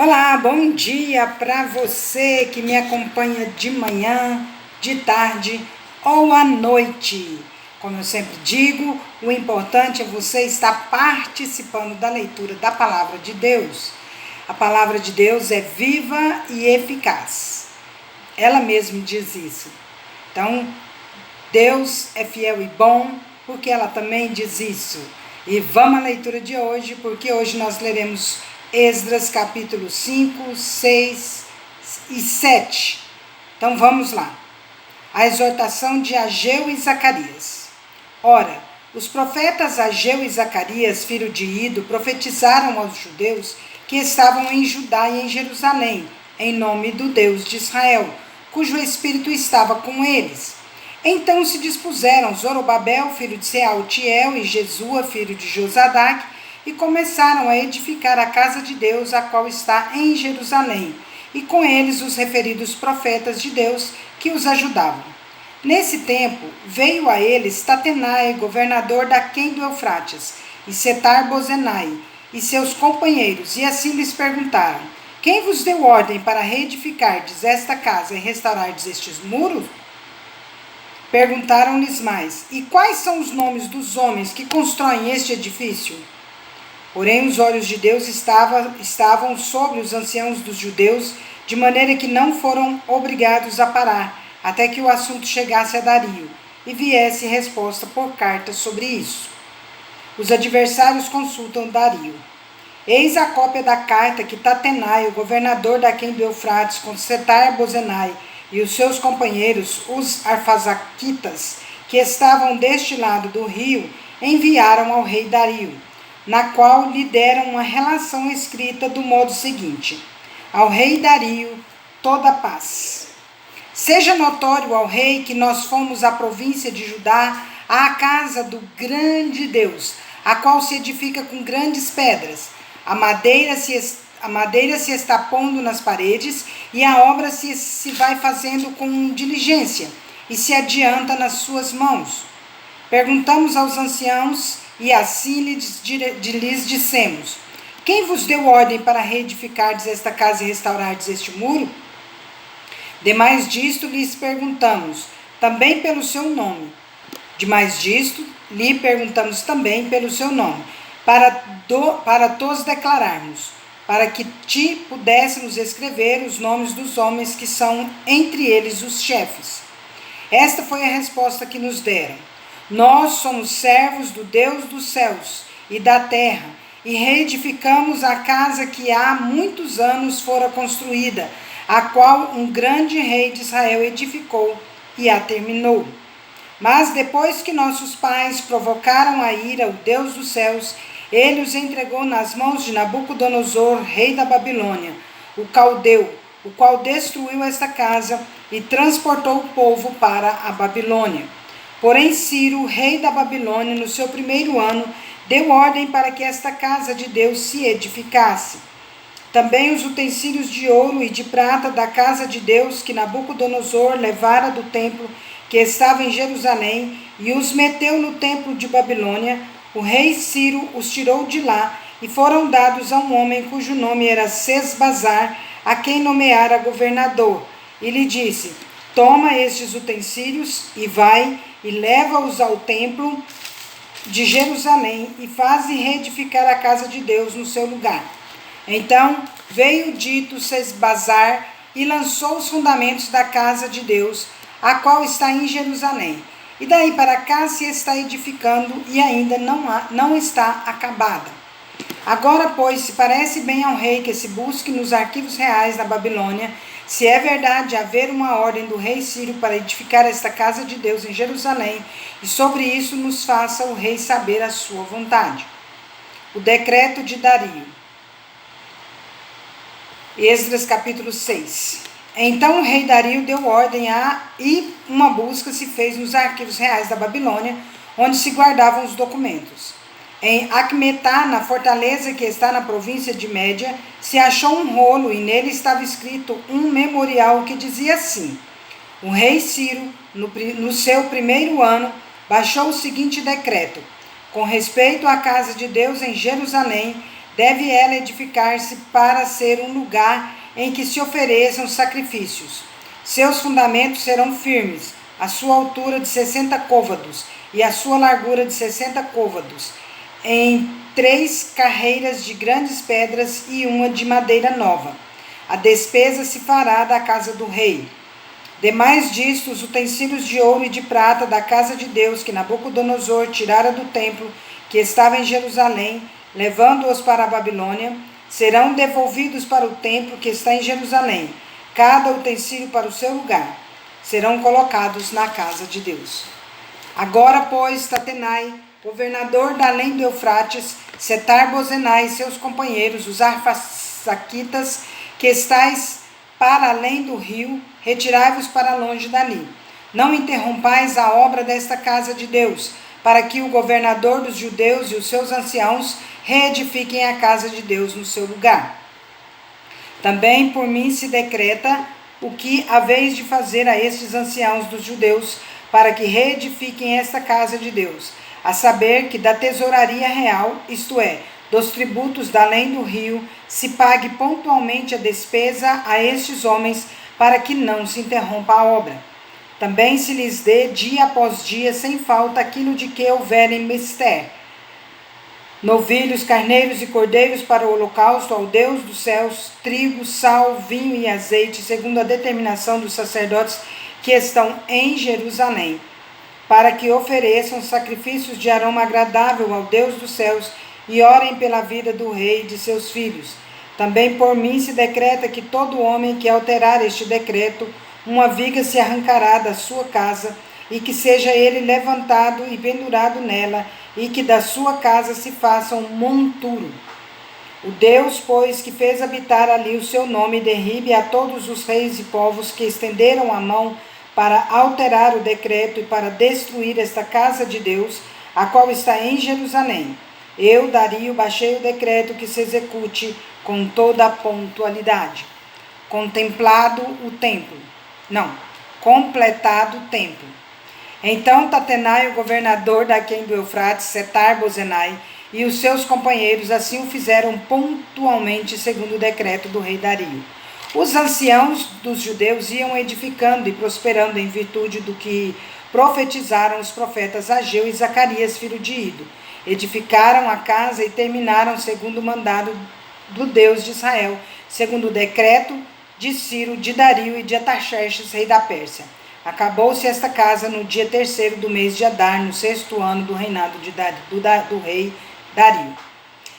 Olá, bom dia para você que me acompanha de manhã, de tarde ou à noite. Como eu sempre digo, o importante é você estar participando da leitura da palavra de Deus. A palavra de Deus é viva e eficaz. Ela mesma diz isso. Então, Deus é fiel e bom, porque ela também diz isso. E vamos à leitura de hoje, porque hoje nós leremos Esdras capítulo 5, 6 e 7. Então vamos lá. A exortação de Ageu e Zacarias. Ora, os profetas Ageu e Zacarias, filho de Ido, profetizaram aos judeus que estavam em Judá e em Jerusalém, em nome do Deus de Israel, cujo espírito estava com eles. Então se dispuseram Zorobabel, filho de Sealtiel, e Jesua, filho de Josadac, e começaram a edificar a casa de Deus, a qual está em Jerusalém, e com eles os referidos profetas de Deus que os ajudavam. Nesse tempo, veio a eles Tatenai, governador daquém do Eufrates, e Setar-Bozenai, e seus companheiros, e assim lhes perguntaram: quem vos deu ordem para reedificardes esta casa e restaurardes estes muros? Perguntaram-lhes mais: e quais são os nomes dos homens que constroem este edifício? Porém, os olhos de Deus estavam sobre os anciãos dos judeus, de maneira que não foram obrigados a parar, até que o assunto chegasse a Dario, e viesse resposta por carta sobre isso. Os adversários consultam Dario. Eis a cópia da carta que Tatenai, o governador daquém do Eufrates, com Setar-Bozenai, e os seus companheiros, os arfazaquitas, que estavam deste lado do rio, enviaram ao rei Dario, na qual lhe deram uma relação escrita do modo seguinte: ao rei Dario, toda paz. Seja notório ao rei que nós fomos à província de Judá, à casa do grande Deus, a qual se edifica com grandes pedras. A madeira se está pondo nas paredes, e a obra se vai fazendo com diligência, e se adianta nas suas mãos. Perguntamos aos anciãos, e assim lhes dissemos: quem vos deu ordem para reedificardes esta casa e restaurardes este muro? Demais disto lhes perguntamos, também pelo seu nome. Demais disto, lhe perguntamos também pelo seu nome, para todos declararmos, para que te pudéssemos escrever os nomes dos homens que são entre eles os chefes. Esta foi a resposta que nos deram: nós somos servos do Deus dos céus e da terra, e reedificamos a casa que há muitos anos fora construída, a qual um grande rei de Israel edificou e a terminou. Mas depois que nossos pais provocaram a ira, o Deus dos céus, ele os entregou nas mãos de Nabucodonosor, rei da Babilônia, o caldeu, o qual destruiu esta casa e transportou o povo para a Babilônia. Porém, Ciro, rei da Babilônia, no seu primeiro ano, deu ordem para que esta casa de Deus se edificasse. Também os utensílios de ouro e de prata da casa de Deus que Nabucodonosor levara do templo que estava em Jerusalém e os meteu no templo de Babilônia, o rei Ciro os tirou de lá e foram dados a um homem cujo nome era Sesbazar, a quem nomeara governador. E lhe disse: toma estes utensílios e vai e leva-os ao templo de Jerusalém e faze reedificar a casa de Deus no seu lugar. Então veio dito Sesbazar e lançou os fundamentos da casa de Deus, a qual está em Jerusalém. E daí para cá se está edificando e ainda não está acabada. Agora, pois, se parece bem ao rei que se busque nos arquivos reais da Babilônia, se é verdade haver uma ordem do rei Ciro para edificar esta casa de Deus em Jerusalém, e sobre isso nos faça o rei saber a sua vontade. O decreto de Dario. Esdras capítulo 6. Então o rei Dario deu ordem e uma busca se fez nos arquivos reais da Babilônia, onde se guardavam os documentos. Em Acmetá, na fortaleza que está na província de Média, se achou um rolo e nele estava escrito um memorial que dizia assim: o rei Ciro, no seu primeiro ano, baixou o seguinte decreto: com respeito à casa de Deus em Jerusalém, deve ela edificar-se para ser um lugar em que se ofereçam sacrifícios. Seus fundamentos serão firmes, a sua altura de 60 côvados e a sua largura de 60 côvados, em 3 carreiras de grandes pedras e uma de madeira nova. A despesa se fará da casa do rei. Demais disto, os utensílios de ouro e de prata da casa de Deus que Nabucodonosor tirara do templo que estava em Jerusalém, levando-os para a Babilônia, serão devolvidos para o templo que está em Jerusalém, cada utensílio para o seu lugar. Serão colocados na casa de Deus. Agora, pois, Tatenai, governador da além do Eufrates, Setar-Bozenai e seus companheiros, os arfasaquitas, que estáis para além do rio, retirai-vos para longe dali. Não interrompais a obra desta casa de Deus, para que o governador dos judeus e os seus anciãos reedifiquem a casa de Deus no seu lugar. Também por mim se decreta o que haveis de fazer a estes anciãos dos judeus, para que reedifiquem esta casa de Deus, a saber que da tesouraria real, isto é, dos tributos da além do rio, se pague pontualmente a despesa a estes homens, para que não se interrompa a obra. Também se lhes dê dia após dia, sem falta, aquilo de que houverem mister: novilhos, carneiros e cordeiros para o holocausto ao Deus dos céus, trigo, sal, vinho e azeite, segundo a determinação dos sacerdotes que estão em Jerusalém, para que ofereçam sacrifícios de aroma agradável ao Deus dos céus e orem pela vida do rei e de seus filhos. Também por mim se decreta que todo homem que alterar este decreto, uma viga se arrancará da sua casa, e que seja ele levantado e pendurado nela, e que da sua casa se faça um monturo. O Deus, pois, que fez habitar ali o seu nome, derribe a todos os reis e povos que estenderam a mão para alterar o decreto e para destruir esta casa de Deus, a qual está em Jerusalém. Eu, Dario, baixei o decreto que se execute com toda a pontualidade. Completado o templo. Então Tatenai, o governador daquém do Eufrates, Setar-Bozenai, e os seus companheiros assim o fizeram pontualmente, segundo o decreto do rei Dario. Os anciãos dos judeus iam edificando e prosperando em virtude do que profetizaram os profetas Ageu e Zacarias, filho de Ido. Edificaram a casa e terminaram segundo o mandado do Deus de Israel, segundo o decreto de Ciro, de Dario e de Artaxerxes, rei da Pérsia. Acabou-se esta casa no dia 3º do mês de Adar, no 6º ano do reinado do rei Dario.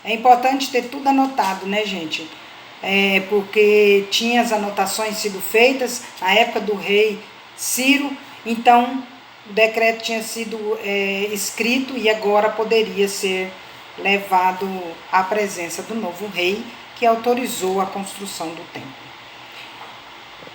É importante ter tudo anotado, né, gente? Porque tinha as anotações sido feitas na época do rei Ciro, então o decreto tinha sido escrito e agora poderia ser levado à presença do novo rei, que autorizou a construção do templo.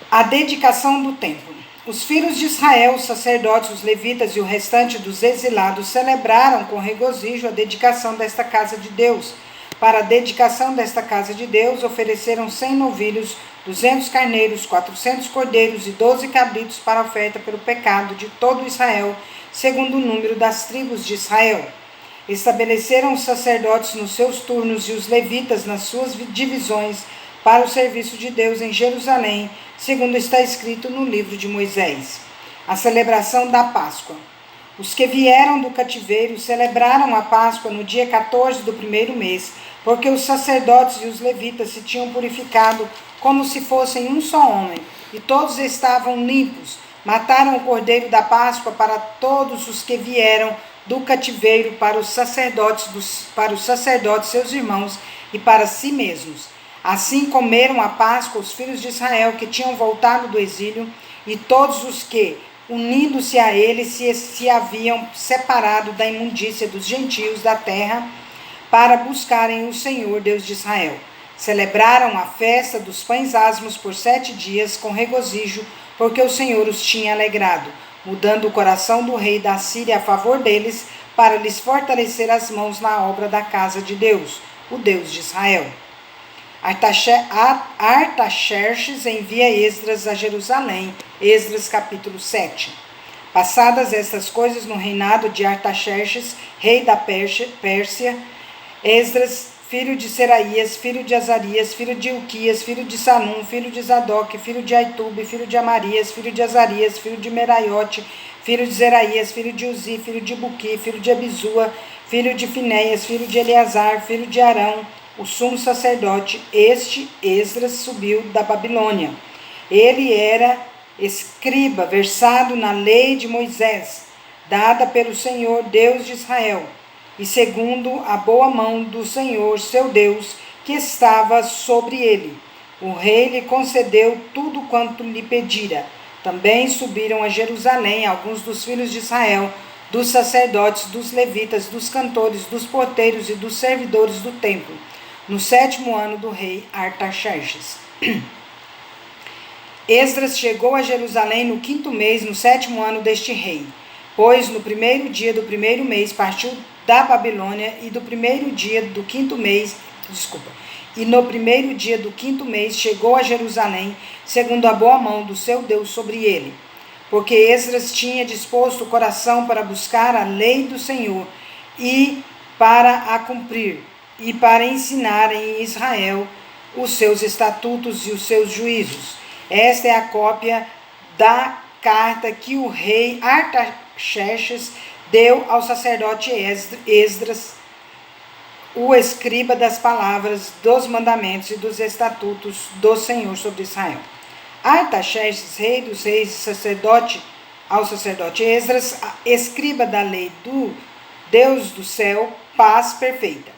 A dedicação do templo. Os filhos de Israel, os sacerdotes, os levitas e o restante dos exilados celebraram com regozijo a dedicação desta casa de Deus. Para a dedicação desta casa de Deus, ofereceram 100 novilhos, 200 carneiros, 400 cordeiros e 12 cabritos para oferta pelo pecado de todo Israel, segundo o número das tribos de Israel. Estabeleceram os sacerdotes nos seus turnos e os levitas nas suas divisões para o serviço de Deus em Jerusalém, segundo está escrito no livro de Moisés. A celebração da Páscoa. Os que vieram do cativeiro celebraram a Páscoa no dia 14 do primeiro mês, porque os sacerdotes e os levitas se tinham purificado como se fossem um só homem, e todos estavam limpos. Mataram o cordeiro da Páscoa para todos os que vieram do cativeiro, para os sacerdotes, seus irmãos, e para si mesmos. Assim comeram a Páscoa os filhos de Israel que tinham voltado do exílio, e todos os que, unindo-se a ele, se haviam separado da imundícia dos gentios da terra, para buscarem o Senhor Deus de Israel. Celebraram a festa dos pães asmos por 7 dias com regozijo, porque o Senhor os tinha alegrado, mudando o coração do rei da Síria a favor deles, para lhes fortalecer as mãos na obra da casa de Deus, o Deus de Israel. Artaxerxes envia Esdras a Jerusalém. Esdras capítulo 7. Passadas estas coisas no reinado de Artaxerxes, rei da Pérsia, Esdras filho de Seraías, filho de Azarias, filho de Uquias, filho de Sanum, filho de Zadok, filho de Aitube, filho de Amarias, filho de Azarias, filho de Meraiote, filho de Zeraías, filho de Uzi, filho de Buqui, filho de Abizua, filho de Finéias, filho de Eleazar, filho de Arão, o sumo sacerdote. Este Esdras subiu da Babilônia. Ele era escriba, versado na lei de Moisés, dada pelo Senhor Deus de Israel, e segundo a boa mão do Senhor, seu Deus, que estava sobre ele. O rei lhe concedeu tudo quanto lhe pedira. Também subiram a Jerusalém alguns dos filhos de Israel, dos sacerdotes, dos levitas, dos cantores, dos porteiros e dos servidores do templo, no 7º ano do rei Artaxerxes. Esdras chegou a Jerusalém no 5º mês, no 7º ano deste rei, pois no 1º dia do 1º mês partiu da Babilônia, e no 1º dia do 5º mês chegou a Jerusalém, segundo a boa mão do seu Deus sobre ele. Porque Esdras tinha disposto o coração para buscar a lei do Senhor e para a cumprir, e para ensinar em Israel os seus estatutos e os seus juízos. Esta é a cópia da carta que o rei Artaxerxes deu ao sacerdote Esdras, o escriba, das palavras, dos mandamentos e dos estatutos do Senhor sobre Israel. Artaxerxes, rei dos reis, ao sacerdote Esdras, escriba da lei do Deus do céu, paz perfeita.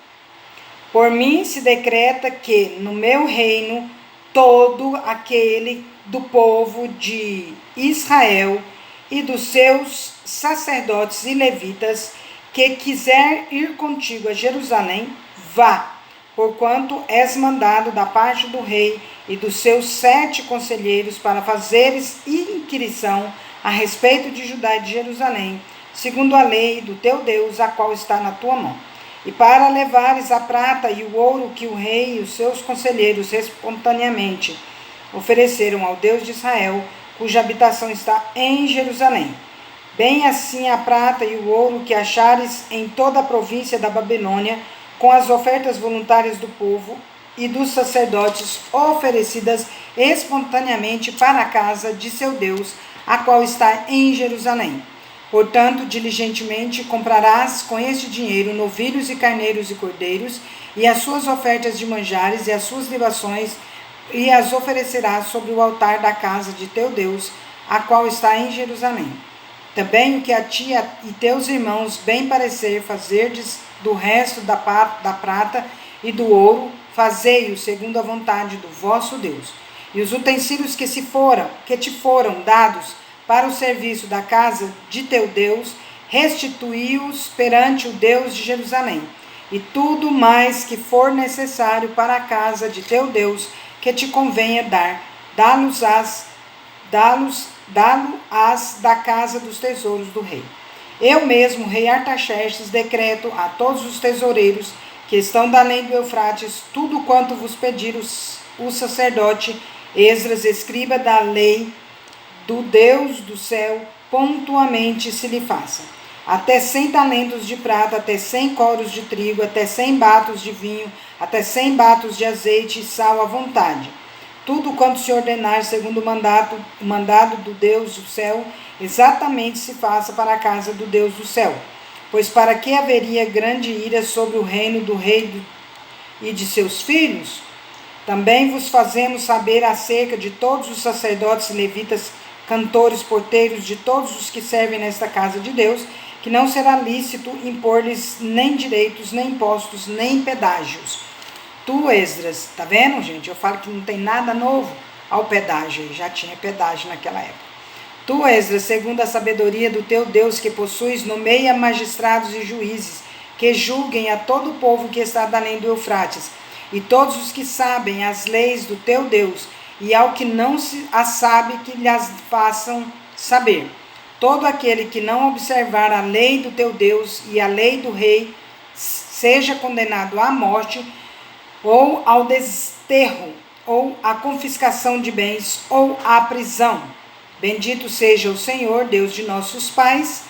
Por mim se decreta que no meu reino todo aquele do povo de Israel e dos seus sacerdotes e levitas que quiser ir contigo a Jerusalém, vá, porquanto és mandado da parte do rei e dos seus 7 conselheiros para fazeres inquirição a respeito de Judá e de Jerusalém, segundo a lei do teu Deus, a qual está na tua mão. E para levares a prata e o ouro que o rei e os seus conselheiros espontaneamente ofereceram ao Deus de Israel, cuja habitação está em Jerusalém. Bem assim a prata e o ouro que achares em toda a província da Babilônia, com as ofertas voluntárias do povo e dos sacerdotes oferecidas espontaneamente para a casa de seu Deus, a qual está em Jerusalém. Portanto, diligentemente comprarás com este dinheiro novilhos e carneiros e cordeiros, e as suas ofertas de manjares e as suas libações, e as oferecerás sobre o altar da casa de teu Deus, a qual está em Jerusalém. Também o que a ti e teus irmãos bem parecer fazerdes do resto da prata e do ouro, fazei-o segundo a vontade do vosso Deus. E os utensílios que te foram dados para o serviço da casa de teu Deus, restituí-os perante o Deus de Jerusalém. E tudo mais que for necessário para a casa de teu Deus, que te convenha dar, dá-lo-ás da casa dos tesouros do rei. Eu mesmo, rei Artaxerxes, decreto a todos os tesoureiros que estão da além do Eufrates, tudo quanto vos pedir o sacerdote Esdras, escriba da lei do Deus do céu, pontualmente se lhe faça. Até 100 talentos de prata, até 100 coros de trigo, até 100 batos de vinho, até 100 batos de azeite e sal à vontade. Tudo quanto se ordenar segundo o mandado do Deus do céu, exatamente se faça para a casa do Deus do céu. Pois para que haveria grande ira sobre o reino do rei e de seus filhos? Também vos fazemos saber acerca de todos os sacerdotes, levitas, cantores, porteiros, de todos os que servem nesta casa de Deus, que não será lícito impor-lhes nem direitos, nem impostos, nem pedágios. Tu, Esdras, tá vendo, gente? Eu falo que não tem nada novo ao pedágio, já tinha pedágio naquela época. Tu, Esdras, segundo a sabedoria do teu Deus que possuis, nomeia magistrados e juízes, que julguem a todo o povo que está além do Eufrates, e todos os que sabem as leis do teu Deus, e ao que não se as sabe, que lhes façam saber. Todo aquele que não observar a lei do teu Deus e a lei do rei, seja condenado à morte, ou ao desterro, ou à confiscação de bens, ou à prisão. Bendito seja o Senhor, Deus de nossos pais,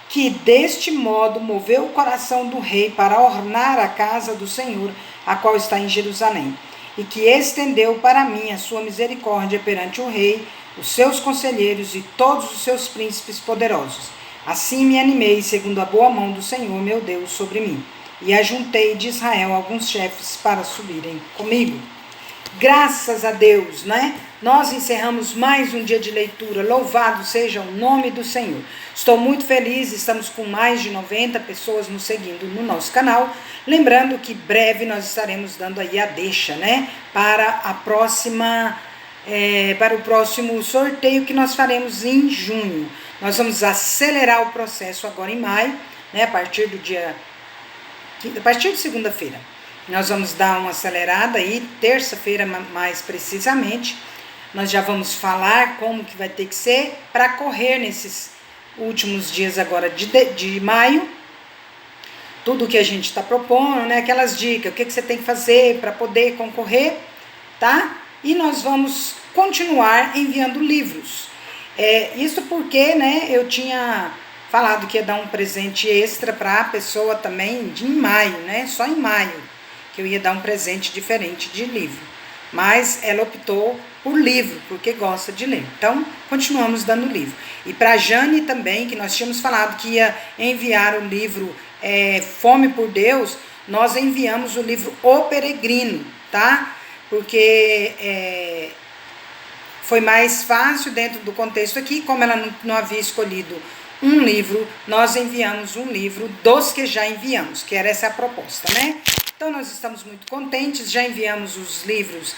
que deste modo moveu o coração do rei para ornar a casa do Senhor, a qual está em Jerusalém, e que estendeu para mim a sua misericórdia perante o rei, os seus conselheiros e todos os seus príncipes poderosos. Assim me animei, segundo a boa mão do Senhor, meu Deus, sobre mim, e ajuntei de Israel alguns chefes para subirem comigo. Graças a Deus, né? Nós encerramos mais um dia de leitura. Louvado seja o nome do Senhor. Estou muito feliz, estamos com mais de 90 pessoas nos seguindo no nosso canal. Lembrando que breve nós estaremos dando aí a deixa, né? Para a próxima, para o próximo sorteio que nós faremos em junho. Nós vamos acelerar o processo agora em maio, né? A partir de segunda-feira. Nós vamos dar uma acelerada aí, terça-feira mais precisamente. Nós já vamos falar como que vai ter que ser para correr nesses últimos dias agora de maio. Tudo que a gente está propondo, né? Aquelas dicas, o que você tem que fazer para poder concorrer, tá? E nós vamos continuar enviando livros. Isso porque, né, eu tinha falado que ia dar um presente extra para a pessoa também em maio, né? Só em maio que eu ia dar um presente diferente de livro. Mas ela optou por livro, porque gosta de ler. Então, continuamos dando livro. E para a Jane também, que nós tínhamos falado que ia enviar o livro Fome por Deus, nós enviamos o livro O Peregrino, tá? Porque foi mais fácil dentro do contexto aqui, como ela não havia escolhido um livro, nós enviamos um livro dos que já enviamos, que era essa a proposta, né? Então, nós estamos muito contentes, já enviamos os livros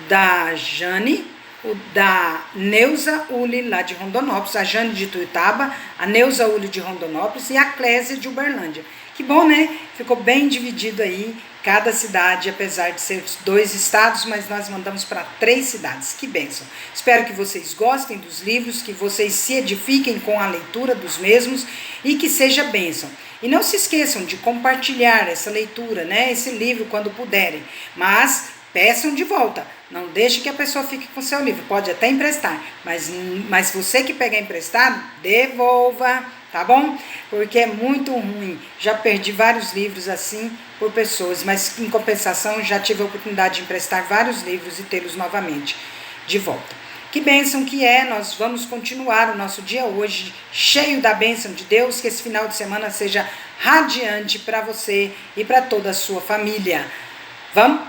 da Jane, o da Neuza Uli, lá de Rondonópolis, a Jane de Tuiutaba, a Neuza Uli de Rondonópolis e a Clésia de Uberlândia. Que bom, né? Ficou bem dividido aí, cada cidade, apesar de ser 2 estados, mas nós mandamos para 3 cidades. Que bênção! Espero que vocês gostem dos livros, que vocês se edifiquem com a leitura dos mesmos e que seja bênção. E não se esqueçam de compartilhar essa leitura, né? Esse livro quando puderem, mas peçam de volta. Não deixe que a pessoa fique com o seu livro. Pode até emprestar, mas você que pegar emprestado, devolva, tá bom? Porque é muito ruim. Já perdi vários livros assim por pessoas, mas em compensação já tive a oportunidade de emprestar vários livros e tê-los novamente de volta. Que bênção que nós vamos continuar o nosso dia hoje cheio da bênção de Deus, que esse final de semana seja radiante para você e para toda a sua família. Vamos?